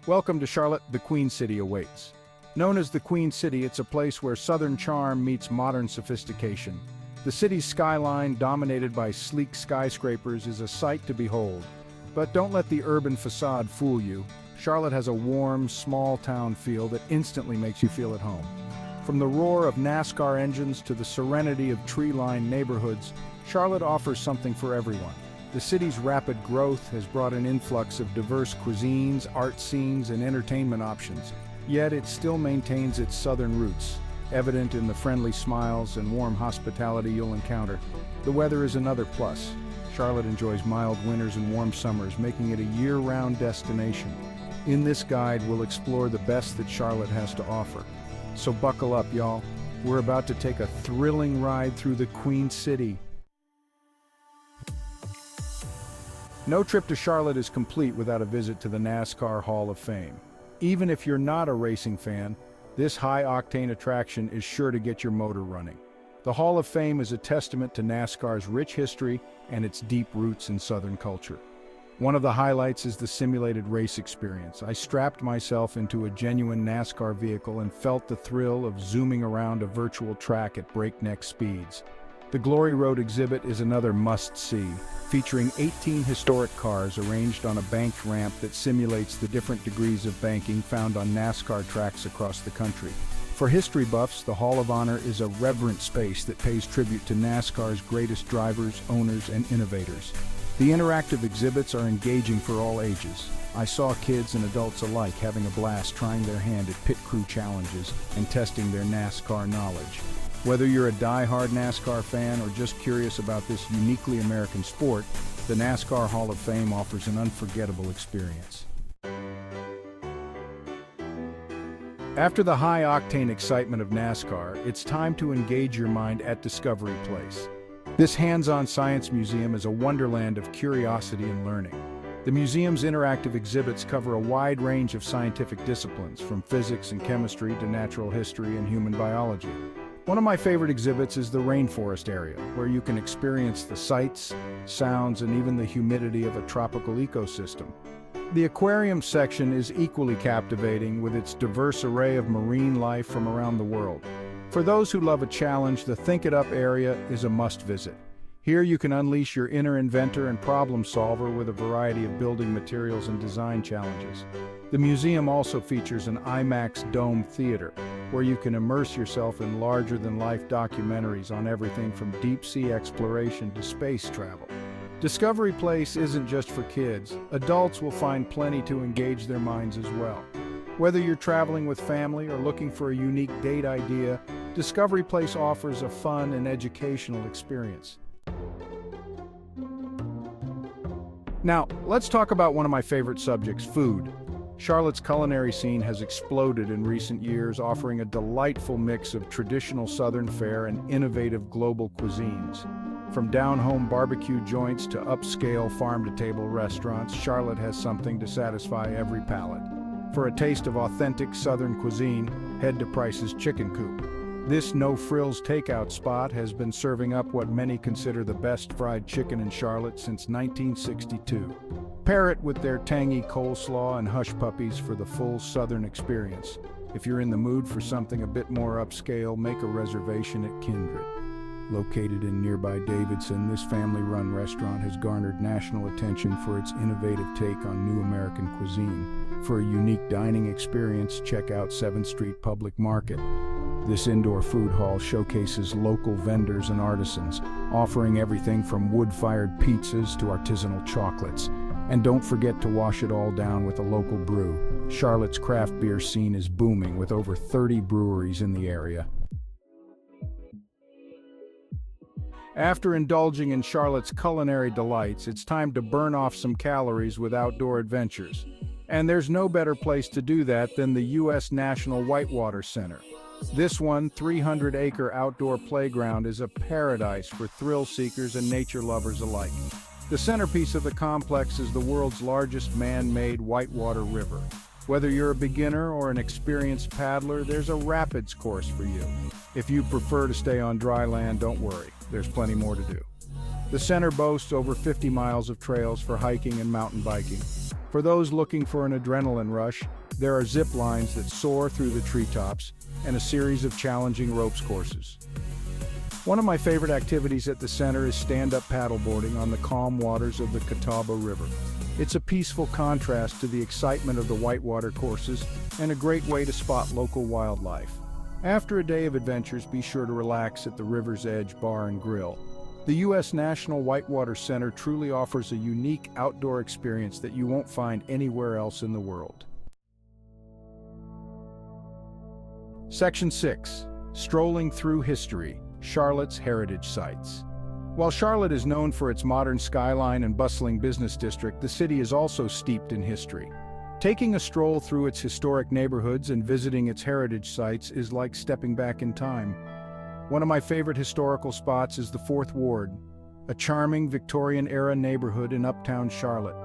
Welcome to Charlotte, the Queen City awaits. Known as the Queen City, it's a place where Southern charm meets modern sophistication. The city's skyline, dominated by sleek skyscrapers, is a sight to behold. But don't let the urban facade fool you. Charlotte has a warm, small-town feel that instantly makes you feel at home. From the roar of NASCAR engines to the serenity of tree-lined neighborhoods, Charlotte offers something for everyone. The city's rapid growth has brought an influx of diverse cuisines, art scenes, and entertainment options. Yet it still maintains its southern roots, evident in the friendly smiles and warm hospitality you'll encounter. The weather is another plus. Charlotte enjoys mild winters and warm summers, making it a year-round destination. In this guide, we'll explore the best that Charlotte has to offer. So buckle up, y'all. We're about to take a thrilling ride through the Queen City. No trip to Charlotte is complete without a visit to the NASCAR Hall of Fame. Even if you're not a racing fan, this high-octane attraction is sure to get your motor running. The Hall of Fame is a testament to NASCAR's rich history and its deep roots in Southern culture. One of the highlights is the simulated race experience. I strapped myself into a genuine NASCAR vehicle and felt the thrill of zooming around a virtual track at breakneck speeds. The Glory Road exhibit is another must-see, featuring 18 historic cars arranged on a banked ramp that simulates the different degrees of banking found on NASCAR tracks across the country. For history buffs, the Hall of Honor is a reverent space that pays tribute to NASCAR's greatest drivers, owners, and innovators. The interactive exhibits are engaging for all ages. I saw kids and adults alike having a blast trying their hand at pit crew challenges and testing their NASCAR knowledge. Whether you're a die-hard NASCAR fan or just curious about this uniquely American sport, the NASCAR Hall of Fame offers an unforgettable experience. After the high-octane excitement of NASCAR, it's time to engage your mind at Discovery Place. This hands-on science museum is a wonderland of curiosity and learning. The museum's interactive exhibits cover a wide range of scientific disciplines, from physics and chemistry to natural history and human biology. One of my favorite exhibits is the rainforest area, where you can experience the sights, sounds, and even the humidity of a tropical ecosystem. The aquarium section is equally captivating with its diverse array of marine life from around the world. For those who love a challenge, the Think It Up area is a must-visit. Here you can unleash your inner inventor and problem solver with a variety of building materials and design challenges. The museum also features an IMAX dome theater, where you can immerse yourself in larger-than-life documentaries on everything from deep-sea exploration to space travel. Discovery Place isn't just for kids. Adults will find plenty to engage their minds as well. Whether you're traveling with family or looking for a unique date idea, Discovery Place offers a fun and educational experience. Now, let's talk about one of my favorite subjects, food. Charlotte's culinary scene has exploded in recent years, offering a delightful mix of traditional Southern fare and innovative global cuisines. From down-home barbecue joints to upscale farm-to-table restaurants, Charlotte has something to satisfy every palate. For a taste of authentic Southern cuisine, head to Price's Chicken Coop. This no-frills takeout spot has been serving up what many consider the best fried chicken in Charlotte since 1962. Pair it with their tangy coleslaw and hush puppies for the full Southern experience. If you're in the mood for something a bit more upscale, make a reservation at Kindred. Located in nearby Davidson, this family-run restaurant has garnered national attention for its innovative take on new American cuisine. For a unique dining experience, check out 7th Street Public Market. This indoor food hall showcases local vendors and artisans, offering everything from wood-fired pizzas to artisanal chocolates. And don't forget to wash it all down with a local brew. Charlotte's craft beer scene is booming, with over 30 breweries in the area. After indulging in Charlotte's culinary delights, it's time to burn off some calories with outdoor adventures. And there's no better place to do that than the U.S. National Whitewater Center. This 300-acre outdoor playground is a paradise for thrill seekers and nature lovers alike. The centerpiece of the complex is the world's largest man-made whitewater river. Whether you're a beginner or an experienced paddler, there's a rapids course for you. If you prefer to stay on dry land, don't worry, there's plenty more to do. The center boasts over 50 miles of trails for hiking and mountain biking. For those looking for an adrenaline rush, there are zip lines that soar through the treetops and a series of challenging ropes courses. One of my favorite activities at the center is stand-up paddleboarding on the calm waters of the Catawba River. It's a peaceful contrast to the excitement of the whitewater courses and a great way to spot local wildlife. After a day of adventures, be sure to relax at the River's Edge Bar and Grill. The U.S. National Whitewater Center truly offers a unique outdoor experience that you won't find anywhere else in the world. Section 6. Strolling through history. Charlotte's heritage sites. While Charlotte is known for its modern skyline and bustling business district, the city is also steeped in history. Taking a stroll through its historic neighborhoods and visiting its heritage sites is like stepping back in time. One of my favorite historical spots is the Fourth Ward, a charming Victorian-era neighborhood in uptown Charlotte.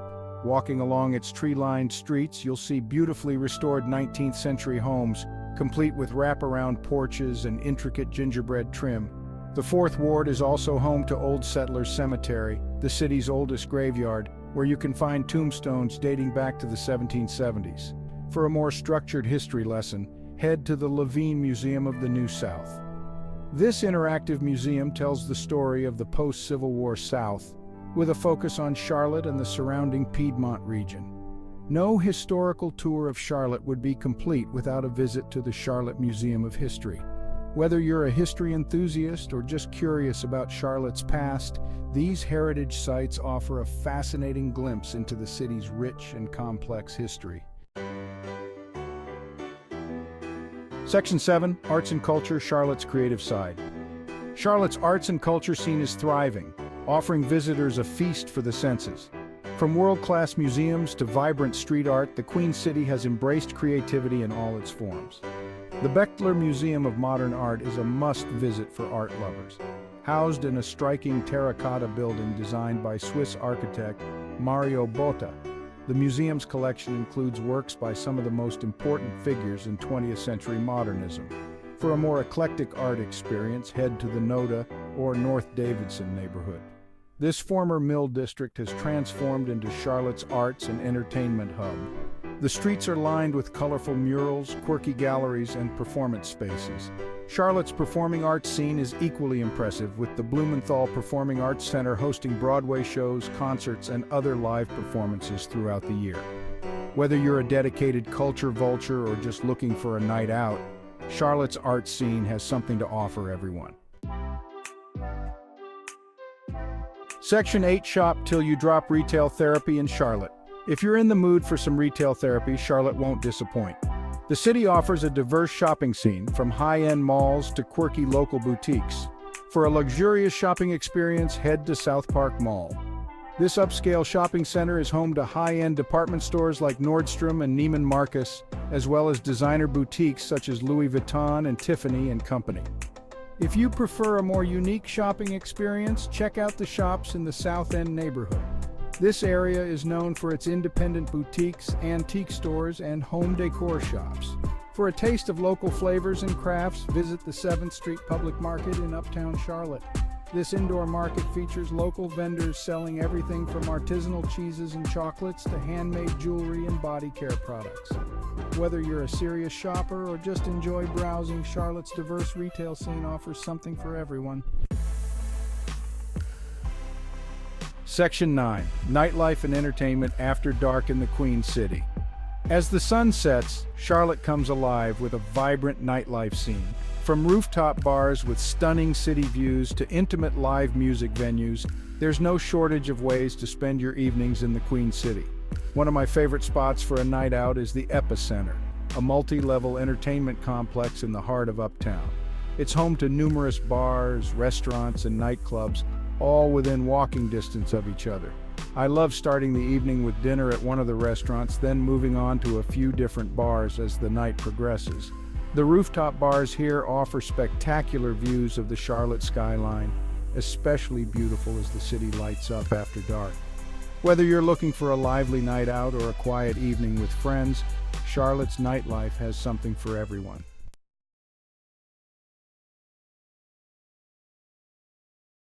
Walking along its tree-lined streets, you'll see beautifully restored 19th-century homes, complete with wraparound porches and intricate gingerbread trim. The Fourth Ward is also home to Old Settlers Cemetery, the city's oldest graveyard, where you can find tombstones dating back to the 1770s. For a more structured history lesson, head to the Levine Museum of the New South. This interactive museum tells the story of the post-Civil War South, with a focus on Charlotte and the surrounding Piedmont region. No historical tour of Charlotte would be complete without a visit to the Charlotte Museum of History. Whether you're a history enthusiast or just curious about Charlotte's past, these heritage sites offer a fascinating glimpse into the city's rich and complex history. Section 7. Arts and Culture. Charlotte's creative side. Charlotte's arts and culture scene is thriving, offering visitors a feast for the senses. From world-class museums to vibrant street art, the Queen City has embraced creativity in all its forms. The Bechtler Museum of Modern Art is a must-visit for art lovers. Housed in a striking terracotta building designed by Swiss architect Mario Botta, the museum's collection includes works by some of the most important figures in 20th century modernism. For a more eclectic art experience, head to the NoDa or North Davidson neighborhood. This former mill district has transformed into Charlotte's arts and entertainment hub. The streets are lined with colorful murals, quirky galleries, and performance spaces. Charlotte's performing arts scene is equally impressive, with the Blumenthal Performing Arts Center hosting Broadway shows, concerts, and other live performances throughout the year. Whether you're a dedicated culture vulture or just looking for a night out, Charlotte's art scene has something to offer everyone. Section 8. Shop till you drop. Retail therapy in Charlotte. If you're in the mood for some retail therapy, Charlotte won't disappoint. The city offers a diverse shopping scene, from high-end malls to quirky local boutiques. For a luxurious shopping experience, head to South Park Mall. This upscale shopping center is home to high-end department stores like Nordstrom and Neiman Marcus, as well as designer boutiques such as Louis Vuitton and Tiffany & Company. If you prefer a more unique shopping experience, check out the shops in the South End neighborhood. This area is known for its independent boutiques, antique stores, and home decor shops. For a taste of local flavors and crafts, visit the 7th Street Public Market in Uptown Charlotte. This indoor market features local vendors selling everything from artisanal cheeses and chocolates to handmade jewelry and body care products. Whether you're a serious shopper or just enjoy browsing, Charlotte's diverse retail scene offers something for everyone. Section 9. Nightlife and entertainment after dark in the Queen City. As the sun sets, Charlotte comes alive with a vibrant nightlife scene. From rooftop bars with stunning city views to intimate live music venues, there's no shortage of ways to spend your evenings in the Queen City. One of my favorite spots for a night out is the Epicenter, a multi-level entertainment complex in the heart of Uptown. It's home to numerous bars, restaurants, and nightclubs, all within walking distance of each other. I love starting the evening with dinner at one of the restaurants, then moving on to a few different bars as the night progresses. The rooftop bars here offer spectacular views of the Charlotte skyline, especially beautiful as the city lights up after dark. Whether you're looking for a lively night out or a quiet evening with friends, Charlotte's nightlife has something for everyone.